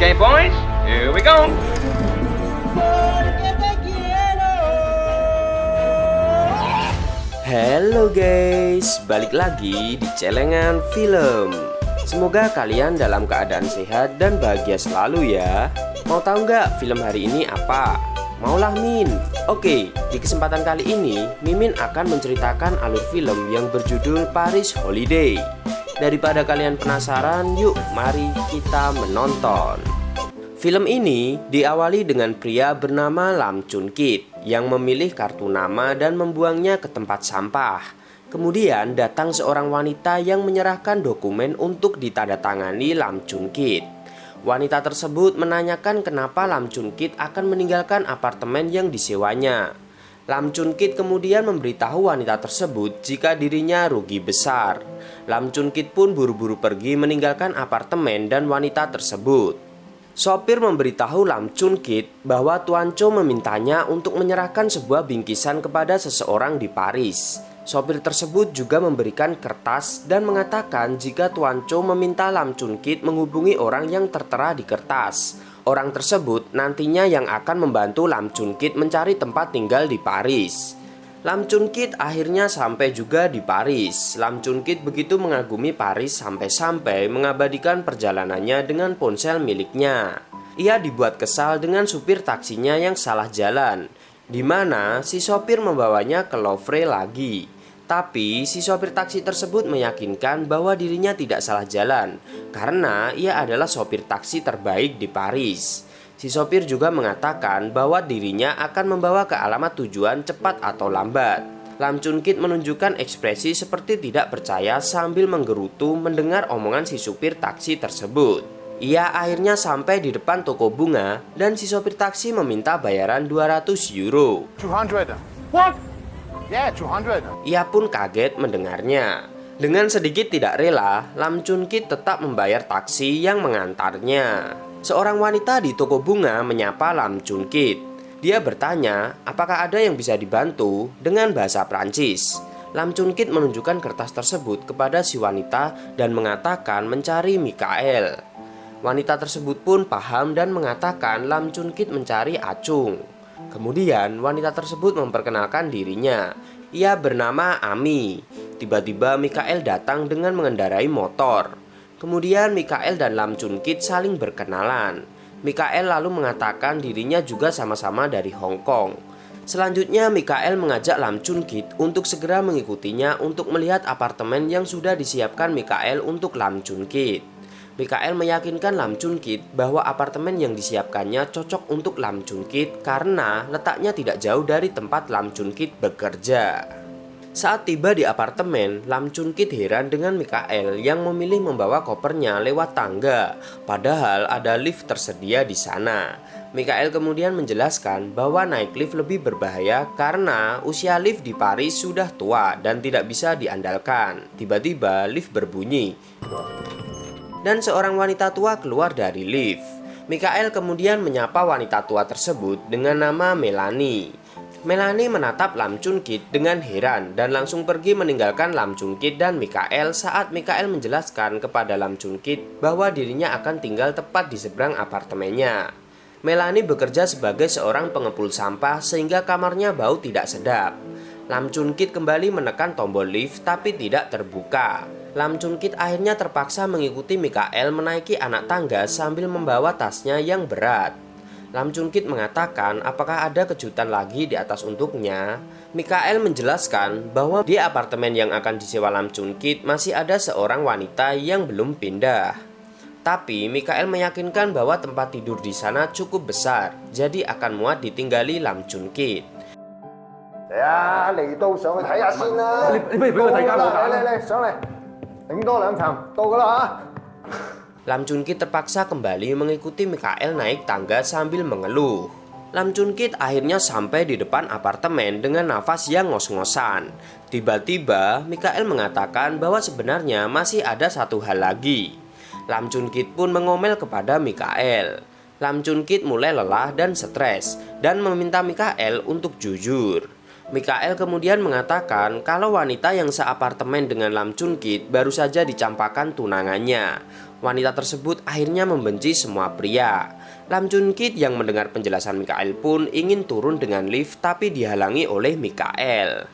Okay, boys, here we go. Halo guys, balik lagi di Celengan Film. Semoga kalian dalam keadaan sehat dan bahagia selalu ya. Mau tahu nggak film hari ini apa? Maulah Min. Oke, di kesempatan kali ini Mimin akan menceritakan alur film yang berjudul Paris Holiday. Daripada kalian penasaran, yuk mari kita menonton. Film ini diawali dengan pria bernama Lam Chun Kit yang memilih kartu nama dan membuangnya ke tempat sampah. Kemudian datang seorang wanita yang menyerahkan dokumen untuk ditandatangani Lam Chun Kit. Wanita tersebut menanyakan kenapa Lam Chun Kit akan meninggalkan apartemen yang disewanya. Lam Chun Kit kemudian memberitahu wanita tersebut jika dirinya rugi besar. Lam Chun Kit pun buru-buru pergi meninggalkan apartemen dan wanita tersebut. Sopir memberitahu Lam Chun Kit bahwa Tuan Cho memintanya untuk menyerahkan sebuah bingkisan kepada seseorang di Paris. Sopir tersebut juga memberikan kertas dan mengatakan jika Tuan Cho meminta Lam Chun Kit menghubungi orang yang tertera di kertas. Orang tersebut nantinya yang akan membantu Lam Chun Kit mencari tempat tinggal di Paris. Lam Chun Kit akhirnya sampai juga di Paris. Lam Chun Kit begitu mengagumi Paris sampai-sampai mengabadikan perjalanannya dengan ponsel miliknya. Ia dibuat kesal dengan supir taksinya yang salah jalan, di mana si sopir membawanya ke Louvre lagi. Tapi si sopir taksi tersebut meyakinkan bahwa dirinya tidak salah jalan karena ia adalah sopir taksi terbaik di Paris. Si sopir juga mengatakan bahwa dirinya akan membawa ke alamat tujuan cepat atau lambat. Lam Chun Kit menunjukkan ekspresi seperti tidak percaya sambil menggerutu mendengar omongan si supir taksi tersebut. Ia akhirnya sampai di depan toko bunga dan si sopir taksi meminta bayaran 200 euro. 200. What? Yeah, 200. Ia pun kaget mendengarnya. Dengan sedikit tidak rela, Lam Chun Kit tetap membayar taksi yang mengantarnya. Seorang wanita di toko bunga menyapa Lam Chun Kit. Dia bertanya, apakah ada yang bisa dibantu dengan bahasa Prancis. Lam Chun Kit menunjukkan kertas tersebut kepada si wanita dan mengatakan mencari Mikael. Wanita tersebut pun paham dan mengatakan Lam Chun Kit mencari Acung. Kemudian wanita tersebut memperkenalkan dirinya. Ia bernama Ami. Tiba-tiba Mikael datang dengan mengendarai motor. Kemudian Mikael dan Lam Chun Kit saling berkenalan. Mikael lalu mengatakan dirinya juga sama-sama dari Hong Kong. Selanjutnya Mikael mengajak Lam Chun Kit untuk segera mengikutinya untuk melihat apartemen yang sudah disiapkan Mikael untuk Lam Chun Kit. Mikael meyakinkan Lam Chun Kit bahwa apartemen yang disiapkannya cocok untuk Lam Chun Kit karena letaknya tidak jauh dari tempat Lam Chun Kit bekerja. Saat tiba di apartemen, Lam Chun Kit heran dengan Mikael yang memilih membawa kopernya lewat tangga, padahal ada lift tersedia di sana. Mikael kemudian menjelaskan bahwa naik lift lebih berbahaya karena usia lift di Paris sudah tua dan tidak bisa diandalkan. Tiba-tiba lift berbunyi dan seorang wanita tua keluar dari lift. Mikael kemudian menyapa wanita tua tersebut dengan nama Melanie. Melanie menatap Lam Chun Kit dengan heran dan langsung pergi meninggalkan Lam Chun Kit dan Mikael saat Mikael menjelaskan kepada Lam Chun Kit bahwa dirinya akan tinggal tepat di seberang apartemennya. Melanie bekerja sebagai seorang pengepul sampah sehingga kamarnya bau tidak sedap. Lam Chun Kit kembali menekan tombol lift tapi tidak terbuka. Lam Chun Kit akhirnya terpaksa mengikuti Mikael menaiki anak tangga sambil membawa tasnya yang berat. Lam Chun Kit mengatakan apakah ada kejutan lagi di atas untuknya. Mikael menjelaskan bahwa di apartemen yang akan disewa Lam Chun Kit masih ada seorang wanita yang belum pindah. Tapi Mikael meyakinkan bahwa tempat tidur di sana cukup besar, jadi akan muat ditinggali Lam Chun Kit. Ya, 嚟到上去睇下先啦。你不如俾我睇間房間啦。嚟上嚟，頂多2層，到㗎啦嚇。 Lam Chun Kit terpaksa kembali mengikuti Mikael naik tangga sambil mengeluh. Lam Chun Kit akhirnya sampai di depan apartemen dengan nafas yang ngos-ngosan. Tiba-tiba Mikael mengatakan bahwa sebenarnya masih ada satu hal lagi. Lam Chun Kit pun mengomel kepada Mikael. Lam Chun Kit mulai lelah dan stres dan meminta Mikael untuk jujur. Mikael kemudian mengatakan kalau wanita yang seapartemen dengan Lam Chun Kit baru saja dicampakkan tunangannya. Wanita tersebut akhirnya membenci semua pria. Lam Chun Kit yang mendengar penjelasan Mikael pun ingin turun dengan lift tapi dihalangi oleh Mikael.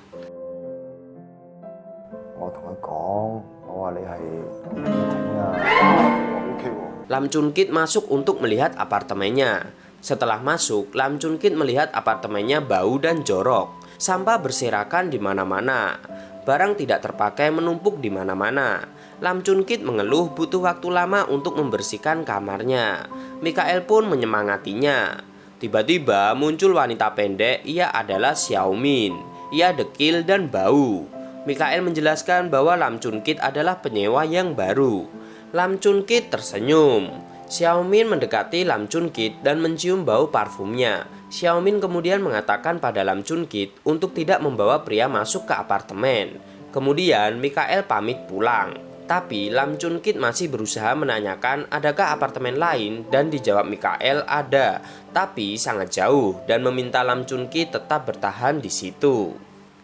Lam Chun Kit masuk untuk melihat apartemennya. Setelah masuk, Lam Chun Kit melihat apartemennya bau dan jorok. Sampah berserakan di mana-mana. Barang tidak terpakai menumpuk di mana-mana. Lam Chun Kit mengeluh butuh waktu lama untuk membersihkan kamarnya. Mikael pun menyemangatinya. Tiba-tiba muncul wanita pendek, ia adalah Xiao Min. Ia dekil dan bau. Mikael menjelaskan bahwa Lam Chun Kit adalah penyewa yang baru. Lam Chun Kit tersenyum. Xiao Min mendekati Lam Chun Kit dan mencium bau parfumnya. Xiao Min kemudian mengatakan pada Lam Chun Kit untuk tidak membawa pria masuk ke apartemen. Kemudian Mikael pamit pulang. Tapi Lam Chun Kit masih berusaha menanyakan adakah apartemen lain dan dijawab Mikael ada, tapi sangat jauh dan meminta Lam Chun Kit tetap bertahan di situ.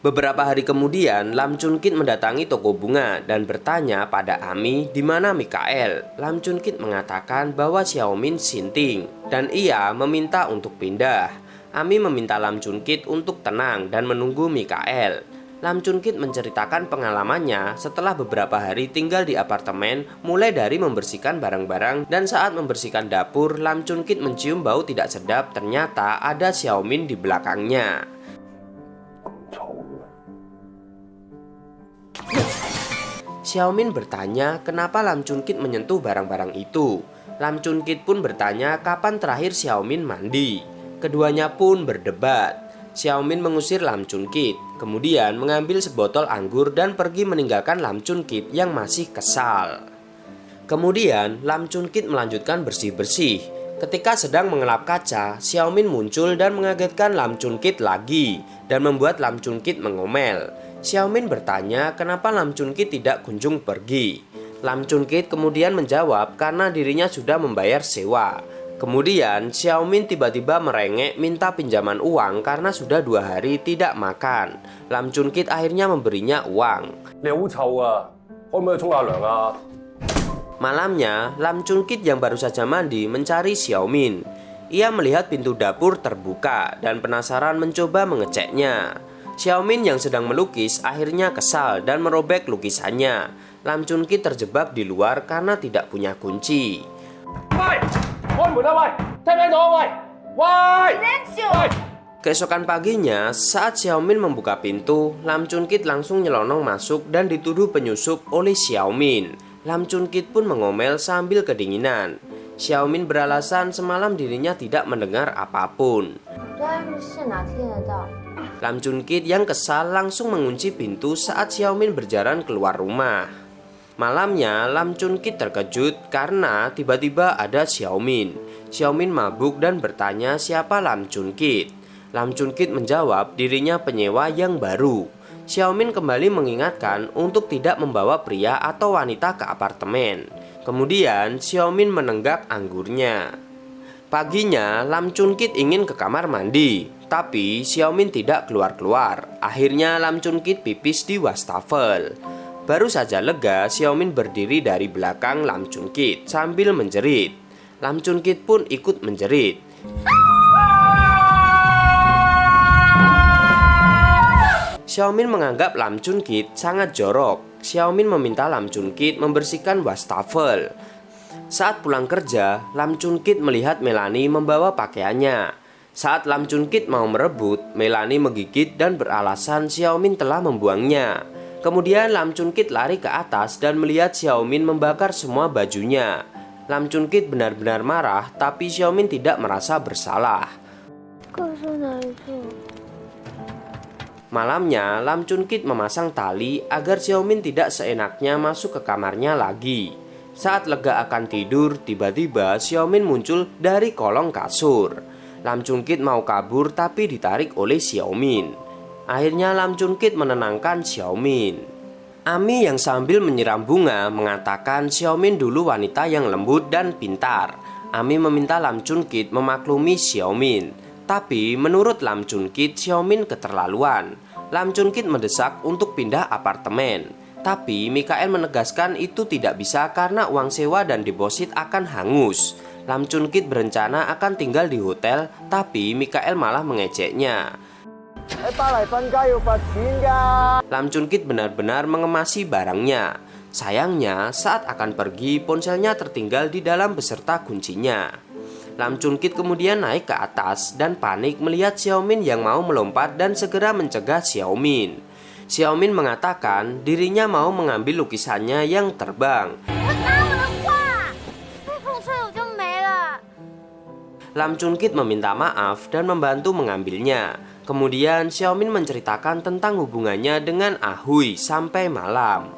Beberapa hari kemudian, Lam Chun Kit mendatangi toko bunga dan bertanya pada Ami di mana Mikael. Lam Chun Kit mengatakan bahwa Xiao Min sinting dan ia meminta untuk pindah. Ami meminta Lam Chun Kit untuk tenang dan menunggu Mikael. Lam Chun Kit menceritakan pengalamannya setelah beberapa hari tinggal di apartemen, mulai dari membersihkan barang-barang dan saat membersihkan dapur, Lam Chun Kit mencium bau tidak sedap. Ternyata ada Xiao Min di belakangnya. Xiao Min bertanya kenapa Lam Chun Kit menyentuh barang-barang itu. Lam Chun Kit pun bertanya kapan terakhir Xiao Min mandi. Keduanya pun berdebat. Xiao Min mengusir Lam Chun Kit, kemudian mengambil sebotol anggur dan pergi meninggalkan Lam Chun Kit yang masih kesal. Kemudian Lam Chun Kit melanjutkan bersih-bersih. Ketika sedang mengelap kaca, Xiao Min muncul dan mengagetkan Lam Chun Kit lagi dan membuat Lam Chun Kit mengomel. Xiao Min bertanya kenapa Lam Chun Kit tidak kunjung pergi. Lam Chun Kit kemudian menjawab karena dirinya sudah membayar sewa. Kemudian Xiao Min tiba-tiba merengek minta pinjaman uang karena sudah 2 hari tidak makan. Lam Chun Kit akhirnya memberinya uang. Malamnya, Lam Chun Kit yang baru saja mandi mencari Xiao Min. Ia melihat pintu dapur terbuka dan penasaran mencoba mengeceknya. Xiao Min yang sedang melukis akhirnya kesal dan merobek lukisannya. Lam Chun Kit terjebak di luar karena tidak punya kunci. Keesokan paginya, saat Xiao Min membuka pintu, Lam Chun Kit langsung nyelonong masuk dan dituduh penyusup oleh Xiao Min. Lam Chun Kit pun mengomel sambil kedinginan. Xiao Min beralasan semalam dirinya tidak mendengar apapun. Lam Chun Kit yang kesal langsung mengunci pintu saat Xiao Min berjalan keluar rumah. Malamnya, Lam Chun Kit terkejut karena tiba-tiba ada Xiao Min. Xiao Min mabuk dan bertanya siapa Lam Chun Kit. Lam Chun Kit menjawab dirinya penyewa yang baru. Xiao Min kembali mengingatkan untuk tidak membawa pria atau wanita ke apartemen. Kemudian Xiao Min menenggak anggurnya. Paginya, Lam Chun Kit ingin ke kamar mandi, tapi Xiao Min tidak keluar-keluar. Akhirnya Lam Chun Kit pipis di wastafel. Baru saja lega, Xiao Min berdiri dari belakang Lam Chun Kit sambil menjerit. Lam Chun Kit pun ikut menjerit. Xiao Min menganggap Lam Chun Kit sangat jorok. Xiao Min meminta Lam Chun Kit membersihkan wastafel. Saat pulang kerja, Lam Chun Kit melihat Melanie membawa pakaiannya. Saat Lam Chun Kit mau merebut, Melanie menggigit dan beralasan Xiao Min telah membuangnya. Kemudian Lam Chun Kit lari ke atas dan melihat Xiao Min membakar semua bajunya. Lam Chun Kit benar-benar marah, tapi Xiao Min tidak merasa bersalah. Malamnya, Lam Chun Kit memasang tali agar Xiao Min tidak seenaknya masuk ke kamarnya lagi. Saat lega akan tidur, tiba-tiba Xiao Min muncul dari kolong kasur. Lam Chun Kit mau kabur tapi ditarik oleh Xiao Min. Akhirnya Lam Chun Kit menenangkan Xiao Min. Ami yang sambil menyiram bunga mengatakan Xiao Min dulu wanita yang lembut dan pintar. Ami meminta Lam Chun Kit memaklumi Xiao Min. Tapi menurut Lam Chun Kit, Xiao Min keterlaluan. Lam Chun Kit mendesak untuk pindah apartemen. Tapi Mikael menegaskan itu tidak bisa karena uang sewa dan deposit akan hangus. Lam Chun Kit berencana akan tinggal di hotel, tapi Mikael malah mengejeknya. Lam Chun Kit benar-benar mengemasi barangnya. Sayangnya, saat akan pergi, ponselnya tertinggal di dalam beserta kuncinya. Lam Chun Kit kemudian naik ke atas dan panik melihat Xiaomin yang mau melompat dan segera mencegah Xiaomin. Xiaomin mengatakan dirinya mau mengambil lukisannya yang terbang. Lam Chun Kit meminta maaf dan membantu mengambilnya. Kemudian Xiaomin menceritakan tentang hubungannya dengan Ahui sampai malam.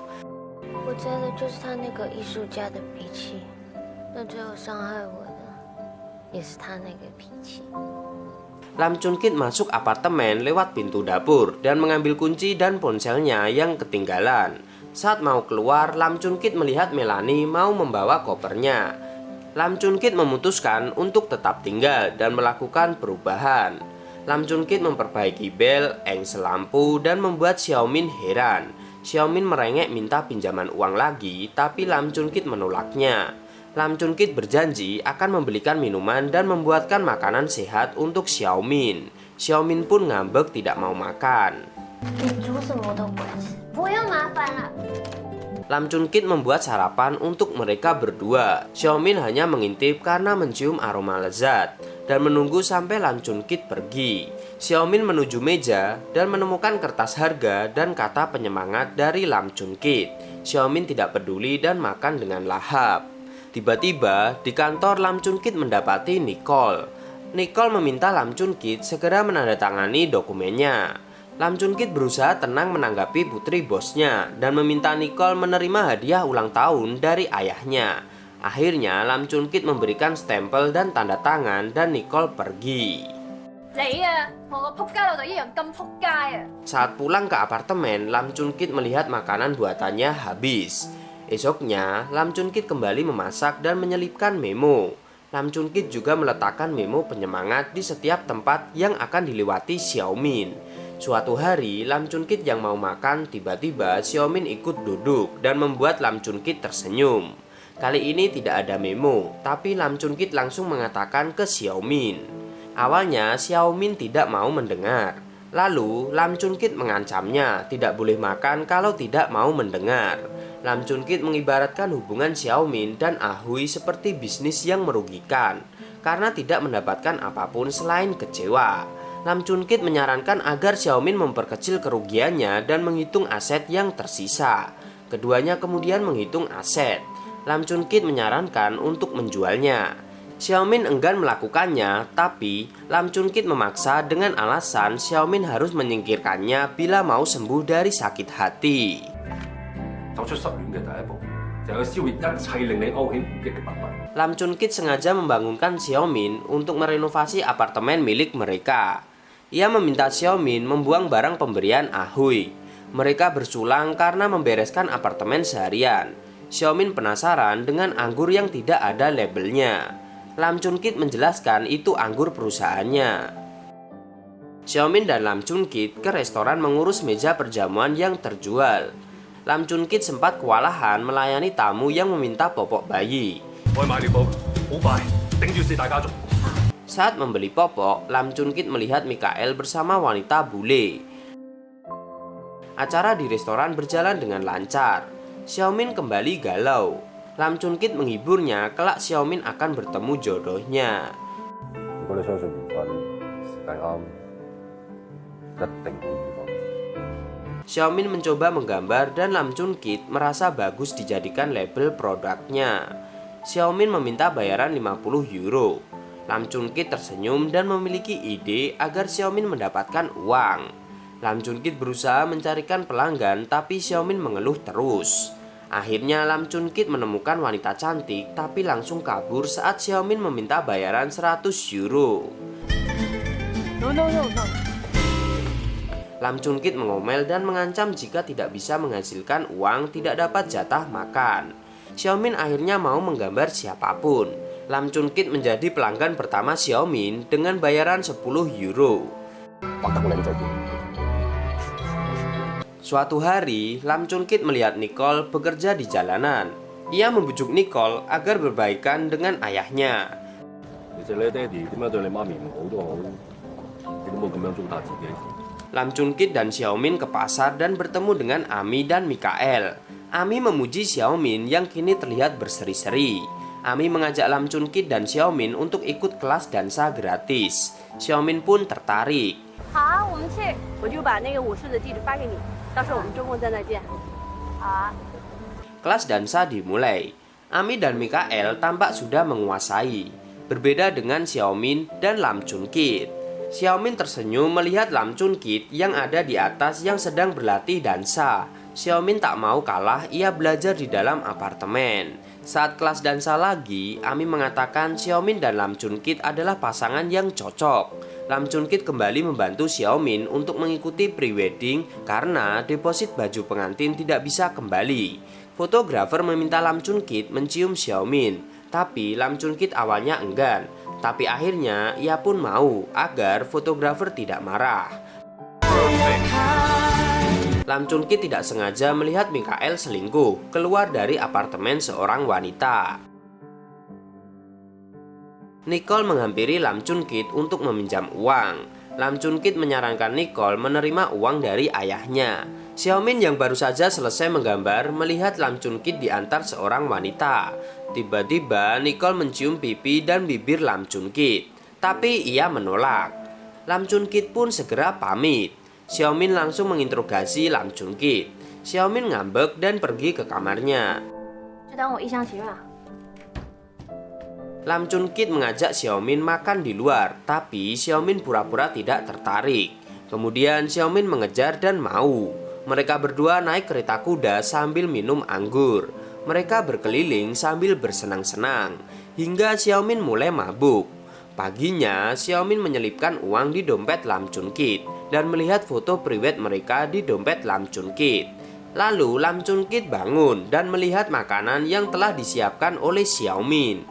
Lam Chun Kit masuk apartemen lewat pintu dapur dan mengambil kunci dan ponselnya yang ketinggalan. Saat mau keluar, Lam Chun Kit melihat Melanie mau membawa kopernya. Lam Chun Kit memutuskan untuk tetap tinggal dan melakukan perubahan. Lam Chun Kit memperbaiki bel, engsel lampu, dan membuat Xiaomin heran. Xiaomin merengek minta pinjaman uang lagi, tapi Lam Chun Kit menolaknya. Lam Chun Kit berjanji akan membelikan minuman dan membuatkan makanan sehat untuk Xiaomin. Xiaomin pun ngambek tidak mau makan. Lam Chun Kit membuat sarapan untuk mereka berdua. Xiaomin hanya mengintip karena mencium aroma lezat dan menunggu sampai Lam Chun Kit pergi. Xiaomin menuju meja dan menemukan kertas harga dan kata penyemangat dari Lam Chun Kit. Xiaomin tidak peduli dan makan dengan lahap. Tiba-tiba di kantor Lam Chun Kit mendapati Nicole. Nicole meminta Lam Chun Kit segera menandatangani dokumennya. Lam Chun Kit berusaha tenang menanggapi putri bosnya dan meminta Nicole menerima hadiah ulang tahun dari ayahnya. Akhirnya Lam Chun Kit memberikan stempel dan tanda tangan dan Nicole pergi. Saat pulang ke apartemen, Lam Chun Kit melihat makanan buatannya habis. Esoknya, Lam Chun Kit kembali memasak dan menyelipkan memo. Lam Chun Kit juga meletakkan memo penyemangat di setiap tempat yang akan dilewati Xiaomin. Suatu hari, Lam Chun Kit yang mau makan, tiba-tiba Xiaomin ikut duduk dan membuat Lam Chun Kit tersenyum. Kali ini tidak ada memo, tapi Lam Chun Kit langsung mengatakan ke Xiaomin. Awalnya, Xiaomin tidak mau mendengar. Lalu, Lam Chun Kit mengancamnya tidak boleh makan kalau tidak mau mendengar. Lam Chun Kit mengibaratkan hubungan Xiaomin dan Ahui seperti bisnis yang merugikan karena tidak mendapatkan apapun selain kecewa. Lam Chun Kit menyarankan agar Xiaomin memperkecil kerugiannya dan menghitung aset yang tersisa. Keduanya kemudian menghitung aset. Lam Chun Kit menyarankan untuk menjualnya. Xiaomin enggan melakukannya, tapi Lam Chun Kit memaksa dengan alasan Xiaomin harus menyingkirkannya bila mau sembuh dari sakit hati. Lam Chun Kit sengaja membangunkan Xiaomin untuk merenovasi apartemen milik mereka. Ia meminta Xiaomin membuang barang pemberian Ahui. Mereka bersulang karena membereskan apartemen seharian. Xiaomin penasaran dengan anggur yang tidak ada labelnya. Lam Chun Kit menjelaskan itu anggur perusahaannya. Xiaomin dan Lam Chun Kit ke restoran mengurus meja perjamuan yang terjual. Lam Chun Kit sempat kewalahan melayani tamu yang meminta popok bayi. Saat membeli popok, Lam Chun Kit melihat Mikael bersama wanita bule. Acara di restoran berjalan dengan lancar. Xiaomin kembali galau. Lam Chun Kit menghiburnya kelak Xiaomin akan bertemu jodohnya. Xiaomin mencoba menggambar dan Lam Chun Kit merasa bagus dijadikan label produknya. Xiaomin meminta bayaran 50 euro. Lam Chun Kit tersenyum dan memiliki ide agar Xiaomin mendapatkan uang. Lam Chun Kit berusaha mencarikan pelanggan tapi Xiaomin mengeluh terus. Akhirnya Lam Chun Kit menemukan wanita cantik tapi langsung kabur saat Xiaomin meminta bayaran 100 euro. No. Lam Chun Kit mengomel dan mengancam jika tidak bisa menghasilkan uang tidak dapat jatah makan. Xiaomin akhirnya mau menggambar siapapun. Lam Chun Kit menjadi pelanggan pertama Xiaomin dengan bayaran 10 euro. Suatu hari, Lam Chun Kit melihat Nicole bekerja di jalanan. Ia membujuk Nicole agar berbaikan dengan ayahnya. Lam Chun Kit dan Xiaomin ke pasar dan bertemu dengan Ami dan Mikael. Ami memuji Xiaomin yang kini terlihat berseri-seri. Ami mengajak Lam Chun Kit dan Xiaomin untuk ikut kelas dansa gratis. Xiaomin pun tertarik. 好，我们去，我就把那个武术的地址发给你，到时候我们周末在那见。好啊。 Kelas dansa dimulai. Ami dan Mikael tampak sudah menguasai. Berbeda dengan Xiaomin dan Lam Chun Kit. Xiaomin tersenyum melihat Lam Chun Kit yang ada di atas yang sedang berlatih dansa. Xiaomin tak mau kalah, ia belajar di dalam apartemen. Saat kelas dansa lagi, Ami mengatakan Xiaomin dan Lam Chun Kit adalah pasangan yang cocok. Lam Chun Kit kembali membantu Xiaomin untuk mengikuti prewedding karena deposit baju pengantin tidak bisa kembali. Fotografer meminta Lam Chun Kit mencium Xiaomin, tapi Lam Chun Kit awalnya enggan. Tapi akhirnya ia pun mau agar fotografer tidak marah. Lam Chun Kit tidak sengaja melihat Mikael selingkuh keluar dari apartemen seorang wanita. Nicole menghampiri Lam Chun Kit untuk meminjam uang. Lam Chun Kit menyarankan Nicole menerima uang dari ayahnya. Xiaomin yang baru saja selesai menggambar melihat Lam Chun Kit diantar seorang wanita. Tiba-tiba Nicole mencium pipi dan bibir Lam Chun Kit, tapi ia menolak. Lam Chun Kit pun segera pamit. Xiaomin langsung menginterogasi Lam Chun Kit. Xiaomin ngambek dan pergi ke kamarnya. Lam Chun Kit mengajak Xiaomin makan di luar, tapi Xiaomin pura-pura tidak tertarik. Kemudian Xiaomin mengejar dan mau. Mereka berdua naik kereta kuda sambil minum anggur. Mereka berkeliling sambil bersenang-senang, hingga Xiaomin mulai mabuk. Paginya, Xiaomin menyelipkan uang di dompet Lam Chun Kit dan melihat foto priwet mereka di dompet Lam Chun Kit. Lalu Lam Chun Kit bangun dan melihat makanan yang telah disiapkan oleh Xiaomin.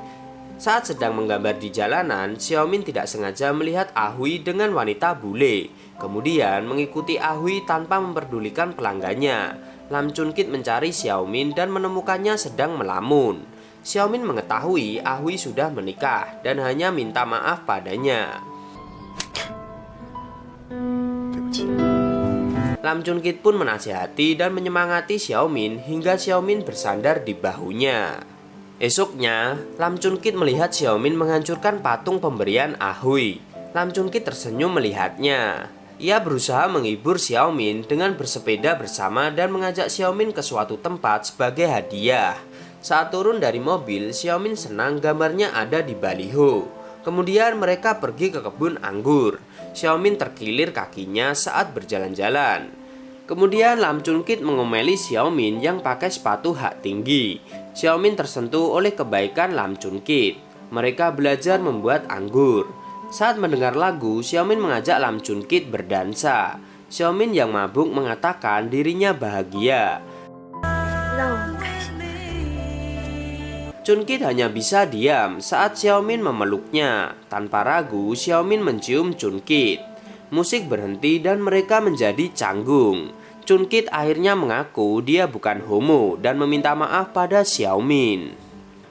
Saat sedang menggambar di jalanan, Xiaomin tidak sengaja melihat Ahui dengan wanita bule. Kemudian mengikuti Ahui tanpa memperdulikan pelanggannya. Lam Chun Kit mencari Xiaomin dan menemukannya sedang melamun. Xiaomin mengetahui Ahui sudah menikah dan hanya minta maaf padanya. Lam Chun Kit pun menasihati dan menyemangati Xiaomin hingga Xiaomin bersandar di bahunya. Esoknya, Lam Chun Kit melihat Xiaomin menghancurkan patung pemberian Ahui. Lam Chun Kit tersenyum melihatnya. Ia berusaha menghibur Xiaomin dengan bersepeda bersama dan mengajak Xiaomin ke suatu tempat sebagai hadiah. Saat turun dari mobil, Xiaomin senang gambarnya ada di baliho. Kemudian mereka pergi ke kebun anggur. Xiaomin terkilir kakinya saat berjalan-jalan. Kemudian Lam Chun Kit mengomeli Xiaomin yang pakai sepatu hak tinggi. Xiaomin tersentuh oleh kebaikan Lam Chun Kit. Mereka belajar membuat anggur. Saat mendengar lagu, Xiaomin mengajak Lam Chun Kit berdansa. Xiaomin yang mabuk mengatakan dirinya bahagia. Chun Kit hanya bisa diam saat Xiaomin memeluknya. Tanpa ragu, Xiaomin mencium Chun Kit. Musik berhenti dan mereka menjadi canggung. Chun Kit akhirnya mengaku dia bukan homo dan meminta maaf pada Xiaomin.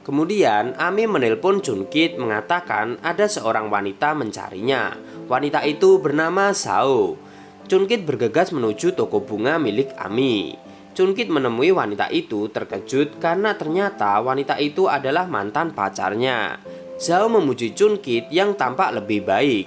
Kemudian Ami menelpon Chun Kit mengatakan ada seorang wanita mencarinya. Wanita itu bernama Sao. Chun Kit bergegas menuju toko bunga milik Ami. Chun Kit menemui wanita itu terkejut karena ternyata wanita itu adalah mantan pacarnya. Zhao memuji Chun Kit yang tampak lebih baik.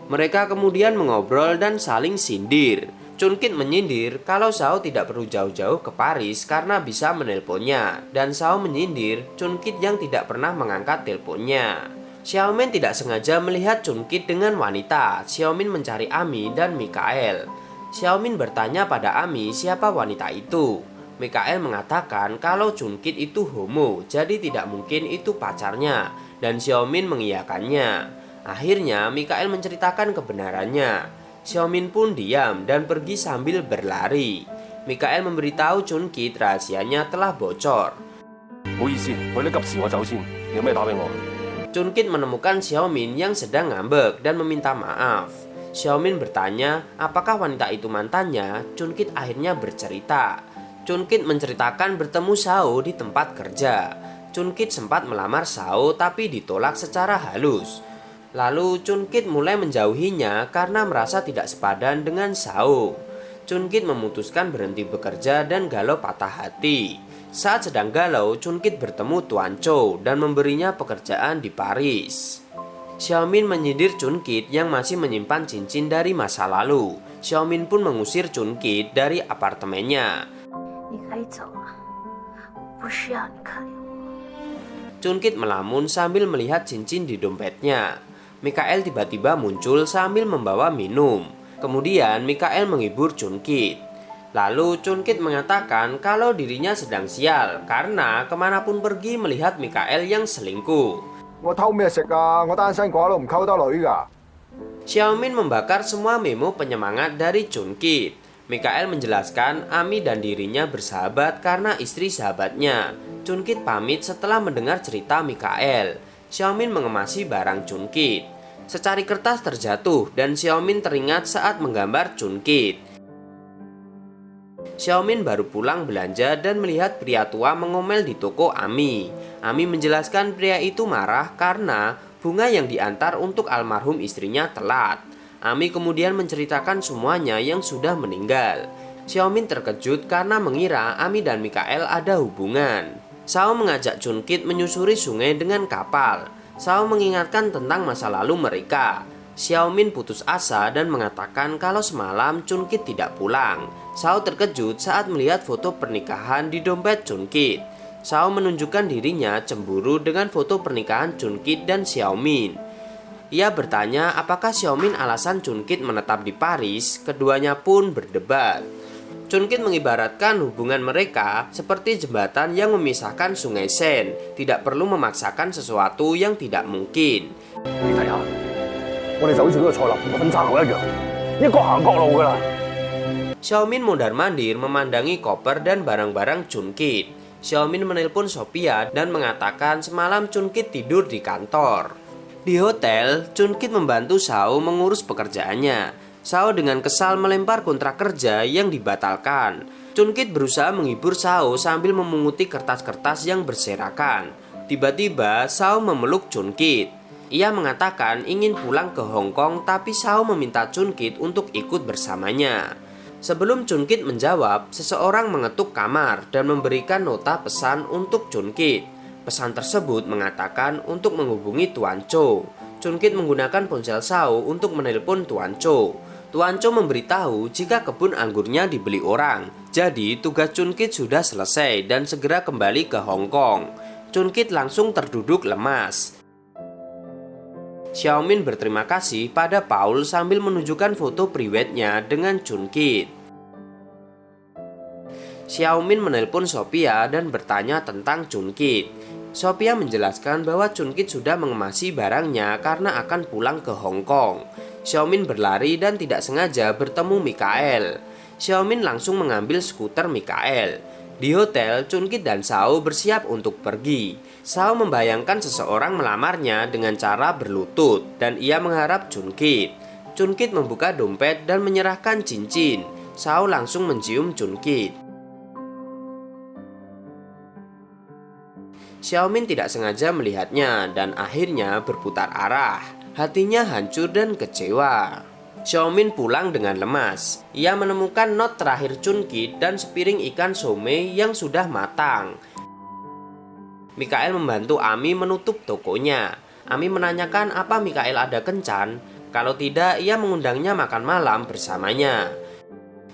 Mereka kemudian mengobrol dan saling sindir. Chun Kit menyindir kalau Zhao tidak perlu jauh-jauh ke Paris karena bisa menelponnya. Dan Zhao menyindir Chun Kit yang tidak pernah mengangkat teleponnya. Xiaomin tidak sengaja melihat Chun Kit dengan wanita. Xiaomin mencari Ami dan Mikael. Xiaomin bertanya pada Ami siapa wanita itu. Mikael mengatakan kalau Chun Kit itu homo, jadi tidak mungkin itu pacarnya. Dan Xiaomin mengiyakannya. Akhirnya Mikael menceritakan kebenarannya. Xiaomin pun diam dan pergi sambil berlari. Mikael memberitahu Chun Kit rahasianya telah bocor. Chun Kit menemukan Xiaomin yang sedang ngambek dan meminta maaf. Xiaomin bertanya apakah wanita itu mantannya. Chun-kit akhirnya bercerita. Chun-kit menceritakan bertemu Shao di tempat kerja. Chun-kit sempat melamar Shao tapi ditolak secara halus. Lalu Chun-kit mulai menjauhinya karena merasa tidak sepadan dengan Shao. Chun-kit memutuskan berhenti bekerja dan galau patah hati. Saat sedang galau, Chun-kit bertemu Tuan Chou dan memberinya pekerjaan di Paris. Xiaomin menyindir Chun-kit yang masih menyimpan cincin dari masa lalu. Xiaomin pun mengusir Chun-kit dari apartemennya. Chun-kit melamun sambil melihat cincin di dompetnya. Mikael tiba-tiba muncul sambil membawa minum. Kemudian Mikael menghibur Chun-kit. Lalu Chun-kit mengatakan kalau dirinya sedang sial karena kemanapun pergi melihat Mikael yang selingkuh. Xiaomin membakar semua memo penyemangat dari Chun-kit. Mikael menjelaskan Ami dan dirinya bersahabat karena istri sahabatnya. Chun-kit pamit setelah mendengar cerita Mikael. Xiaomin mengemasi barang Chun-kit. Secari kertas terjatuh dan Xiaomin teringat saat menggambar Chun-kit. Xiaomin baru pulang belanja dan melihat pria tua mengomel di toko Ami. Ami menjelaskan pria itu marah karena bunga yang diantar untuk almarhum istrinya telat. Ami kemudian menceritakan semuanya yang sudah meninggal. Xiaomin terkejut karena mengira Ami dan Mikael ada hubungan. Shao mengajak Chun-kit menyusuri sungai dengan kapal. Shao mengingatkan tentang masa lalu mereka. Xiaomin putus asa dan mengatakan kalau semalam Chun-kit tidak pulang. Shao terkejut saat melihat foto pernikahan di dompet Chun-kit. Shao menunjukkan dirinya cemburu dengan foto pernikahan Chun-kit dan Xiaomin. Ia bertanya apakah Xiaomin alasan Chun-kit menetap di Paris. Keduanya pun berdebat. Chun-kit mengibaratkan hubungan mereka seperti jembatan yang memisahkan Sungai Sen. Tidak perlu memaksakan sesuatu yang tidak mungkin. Xiaomin mondar-mandir memandangi koper dan barang-barang Chun-kit. Xiaomin menelpon Sophia dan mengatakan semalam Chun-kit tidur di kantor. Di hotel, Chun-kit membantu Shao mengurus pekerjaannya. Shao dengan kesal melempar kontrak kerja yang dibatalkan. Chun-kit berusaha menghibur Shao sambil memunguti kertas-kertas yang berserakan. Tiba-tiba Shao memeluk Chun-kit. Ia mengatakan ingin pulang ke Hong Kong tapi Shao meminta Chun-kit untuk ikut bersamanya. Sebelum Chun-kit menjawab, seseorang mengetuk kamar dan memberikan nota pesan untuk Chun-kit. Pesan tersebut mengatakan untuk menghubungi Tuan Chou. Chun-kit menggunakan ponsel Shao untuk menelpon Tuan Chou. Tuan Chou memberitahu jika kebun anggurnya dibeli orang. Jadi tugas Chun-kit sudah selesai dan segera kembali ke Hong Kong. Chun-kit langsung terduduk lemas. Xiaomin berterima kasih pada Paul sambil menunjukkan foto priwetnya dengan Chun-kit. Xiaomin menelpon Sophia dan bertanya tentang Chun-kit. Sophia menjelaskan bahwa Chun-kit sudah mengemasi barangnya karena akan pulang ke Hong Kong. Xiaomin berlari dan tidak sengaja bertemu Mikael. Xiaomin langsung mengambil skuter Mikael. Di hotel, Chun-kit dan Shao bersiap untuk pergi. Shao membayangkan seseorang melamarnya dengan cara berlutut dan ia mengharap Chun-kit. Chun-kit membuka dompet dan menyerahkan cincin. Shao langsung mencium Chun-kit. Xiaomin tidak sengaja melihatnya dan akhirnya berputar arah. Hatinya hancur dan kecewa. Xiaomin pulang dengan lemas. Ia menemukan not terakhir Chun-kit dan sepiring ikan somei yang sudah matang. Mikael membantu Ami menutup tokonya. Ami menanyakan apa Mikael ada kencan. Kalau tidak, ia mengundangnya makan malam bersamanya.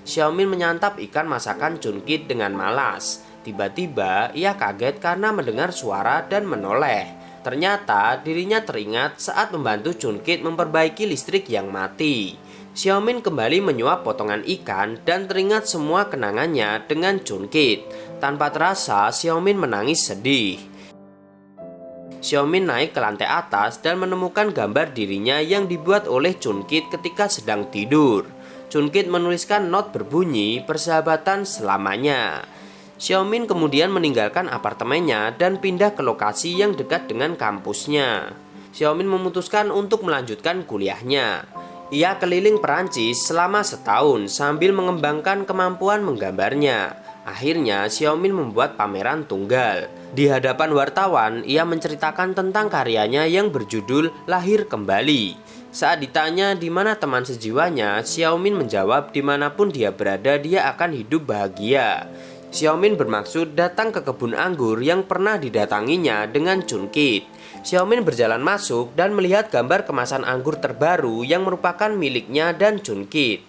Xiaomin menyantap ikan masakan Chun-kit dengan malas. Tiba-tiba ia kaget karena mendengar suara dan menoleh. Ternyata dirinya teringat saat membantu Chun-kit memperbaiki listrik yang mati. Xiaomin kembali menyuap potongan ikan dan teringat semua kenangannya dengan Chun-kit. Tanpa terasa, Xiaomin menangis sedih. Xiaomin naik ke lantai atas dan menemukan gambar dirinya yang dibuat oleh Chun-kit ketika sedang tidur. Chun-kit menuliskan not berbunyi persahabatan selamanya. Xiaomin kemudian meninggalkan apartemennya dan pindah ke lokasi yang dekat dengan kampusnya. Xiaomin memutuskan untuk melanjutkan kuliahnya. Ia keliling Perancis selama setahun sambil mengembangkan kemampuan menggambarnya. Akhirnya, Xiaomin membuat pameran tunggal. Di hadapan wartawan, ia menceritakan tentang karyanya yang berjudul Lahir Kembali. Saat ditanya di mana teman sejiwanya, Xiaomin menjawab dimanapun dia berada dia akan hidup bahagia. Xiaomin bermaksud datang ke kebun anggur yang pernah didatanginya dengan Chun Kit. Xiaomin berjalan masuk dan melihat gambar kemasan anggur terbaru yang merupakan miliknya dan Chun Kit.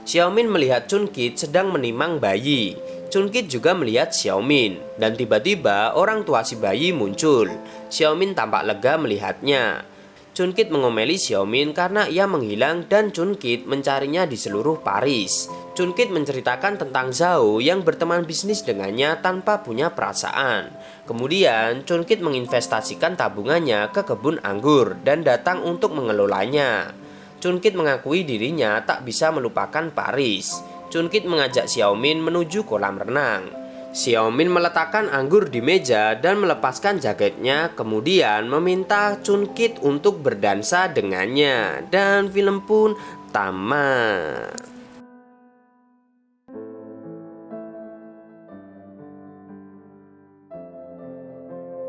Xiaomin melihat Chun Kit sedang menimang bayi. Chun Kit juga melihat Xiaomin, dan tiba-tiba orang tua si bayi muncul. Xiaomin tampak lega melihatnya. Chun Kit mengomeli Xiaomin karena ia menghilang dan Chun Kit mencarinya di seluruh Paris. Chun Kit menceritakan tentang Zhao yang berteman bisnis dengannya tanpa punya perasaan. Kemudian Chun Kit menginvestasikan tabungannya ke kebun anggur dan datang untuk mengelolanya. Chun Kit mengakui dirinya tak bisa melupakan Paris. Chun Kit mengajak Xiaomin menuju kolam renang. Xiaomin meletakkan anggur di meja dan melepaskan jaketnya, kemudian meminta Chun Kit untuk berdansa dengannya, dan film pun tamat.